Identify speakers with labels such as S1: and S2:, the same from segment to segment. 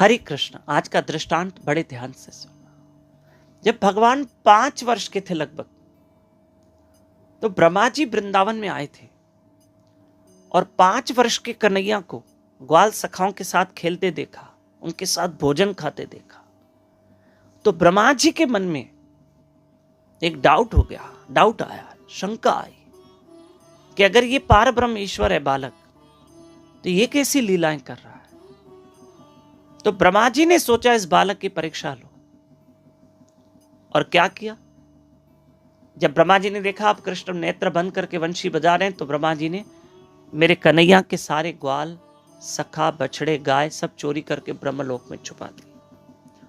S1: हरे कृष्ण। आज का दृष्टांत बड़े ध्यान से सुनना। जब भगवान 5 वर्ष के थे लगभग, तो ब्रह्मा जी वृंदावन में आए थे और 5 वर्ष के कन्हैया को ग्वाल सखाओं के साथ खेलते देखा, उनके साथ भोजन खाते देखा। तो ब्रह्मा जी के मन में एक डाउट आया, शंका आई कि अगर ये पार ब्रह्म ईश्वर है बालक, तो ये कैसी लीलाएं कर रहा है। तो ब्रह्मा जी ने सोचा इस बालक की परीक्षा लो, और क्या किया। जब ब्रह्मा जी ने देखा अब कृष्ण नेत्र बंद करके वंशी बजा रहे हैं, तो ब्रह्मा जी ने मेरे कन्हैया के सारे ग्वाल, सखा, बछड़े, गाय सब चोरी करके ब्रह्मलोक में छुपा दिए,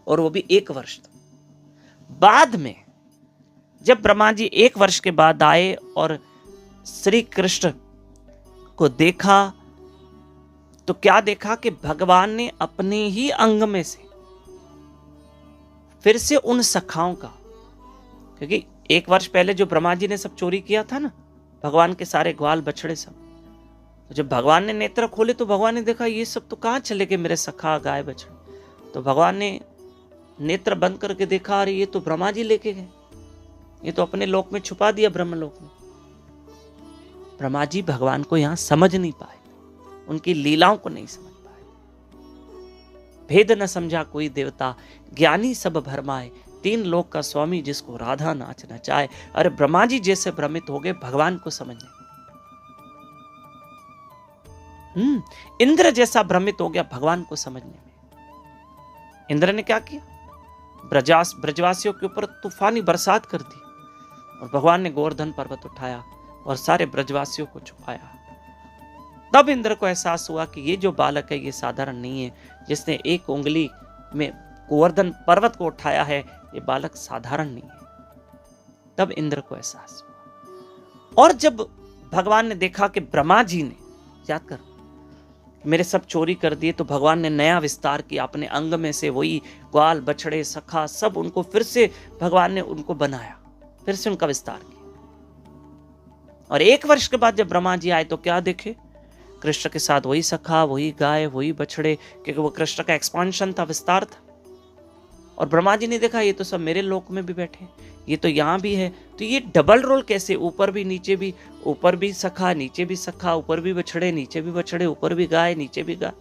S1: और वो भी 1 वर्ष तक। बाद में जब ब्रह्मा जी 1 वर्ष के बाद आए और श्री कृष्ण को देखा, तो क्या देखा कि भगवान ने अपने ही अंग में से फिर से उन सखाओं का, क्योंकि 1 वर्ष पहले जो ब्रह्मा जी ने सब चोरी किया था ना, भगवान के सारे ग्वाल बछड़े सब, तो जब भगवान ने नेत्र खोले तो भगवान ने देखा ये सब तो कहां चले गए मेरे सखा, गाय, बछड़े। तो भगवान ने नेत्र बंद करके देखा, अरे ये तो ब्रह्मा जी लेके गए, ये तो अपने लोक में छुपा दिया, ब्रह्मलोक में। ब्रह्मा जी भगवान को यहां समझ नहीं पाए, उनकी लीलाओं को नहीं समझ पाए। भेद न समझा कोई देवता, ज्ञानी सब भरमाए, 3 लोक का स्वामी जिसको राधा नाच नचाए। अरे ब्रह्मा जी जैसे भ्रमित हो गए भगवान को समझने में। इंद्र जैसा भ्रमित हो गया भगवान को समझने में। इंद्र ने क्या किया, ब्रजवासियों के ऊपर तूफानी बरसात कर दी, और भगवान ने गोवर्धन पर्वत उठाया और सारे ब्रजवासियों को छुपाया। तब इंद्र को एहसास हुआ कि ये जो बालक है ये साधारण नहीं है, जिसने 1 उंगली में गोवर्धन पर्वत को उठाया है, ये बालक साधारण नहीं है। तब इंद्र को एहसास हुआ। और जब भगवान ने देखा कि ब्रह्मा जी ने, याद कर, मेरे सब चोरी कर दिए, तो भगवान ने नया विस्तार किया अपने अंग में से, वही ग्वाल, बछड़े, सखा सब उनको फिर से भगवान ने उनको बनाया, फिर से उनका विस्तार किया। और 1 वर्ष के बाद जब ब्रह्मा जी आए तो क्या देखे, कृष्ण के साथ वही सखा, वही गाय, वही बछड़े, क्योंकि वो कृष्ण का एक्सपांशन था, विस्तार था। और ब्रह्मा जी ने देखा ये तो सब मेरे लोक में भी बैठे, ये तो यहां भी है, तो ये डबल रोल कैसे, ऊपर भी नीचे भी, ऊपर भी सखा नीचे भी सखा, ऊपर भी बछड़े नीचे भी बछड़े, ऊपर भी गाय नीचे भी गाय।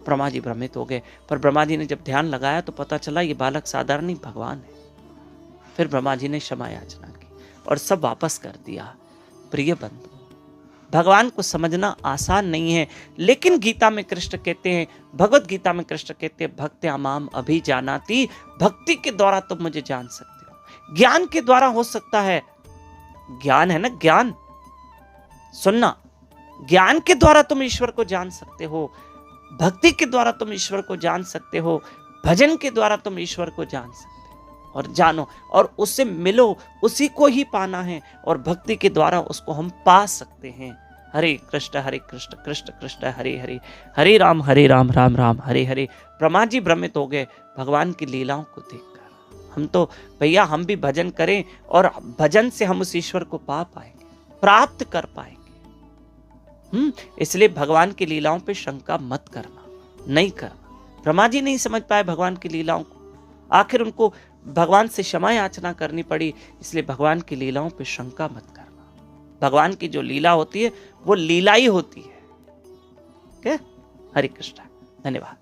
S1: ब्रह्मा जी भ्रमित हो गए। पर ब्रह्मा जी ने जब ध्यान लगाया तो पता चला ये बालक साधारण नहीं, भगवान है। फिर ब्रह्मा जी ने क्षमा याचना की और सब वापस कर दिया। प्रिय बंधु, भगवान को समझना आसान नहीं है, लेकिन गीता में कृष्ण कहते हैं, भगवत गीता में कृष्ण कहते हैं, भक्त्या माम अभिजानाति, भक्ति के द्वारा तुम मुझे जान सकते हो। ज्ञान के द्वारा हो सकता है, ज्ञान है ना, ज्ञान सुनना, ज्ञान के द्वारा तुम ईश्वर को जान सकते हो, भक्ति के द्वारा तुम ईश्वर को जान सकते हो, भजन के द्वारा तुम ईश्वर को जान सकते हो। और जानो और उससे मिलो, उसी को ही पाना है, और भक्ति के द्वारा उसको हम पा सकते हैं। हरे कृष्ण कृष्ण कृष्ण हरे हरे, हरे राम राम राम हरे हरे। ब्रह्मा जी भ्रमित हो गए भगवान की लीलाओं को देखकर। हम तो भैया हम भी भजन करें, और भजन से हम उस ईश्वर को पा पाएंगे, प्राप्त कर पाएंगे। इसलिए भगवान की लीलाओं पे शंका मत करना, नहीं करना। ब्रह्मा जी नहीं समझ पाए भगवान की लीलाओं को, आखिर उनको भगवान से क्षमा याचना करनी पड़ी। इसलिए भगवान की लीलाओं पे शंका मत करना। भगवान की जो लीला होती है वो लीला ही होती है। हरे कृष्ण, धन्यवाद।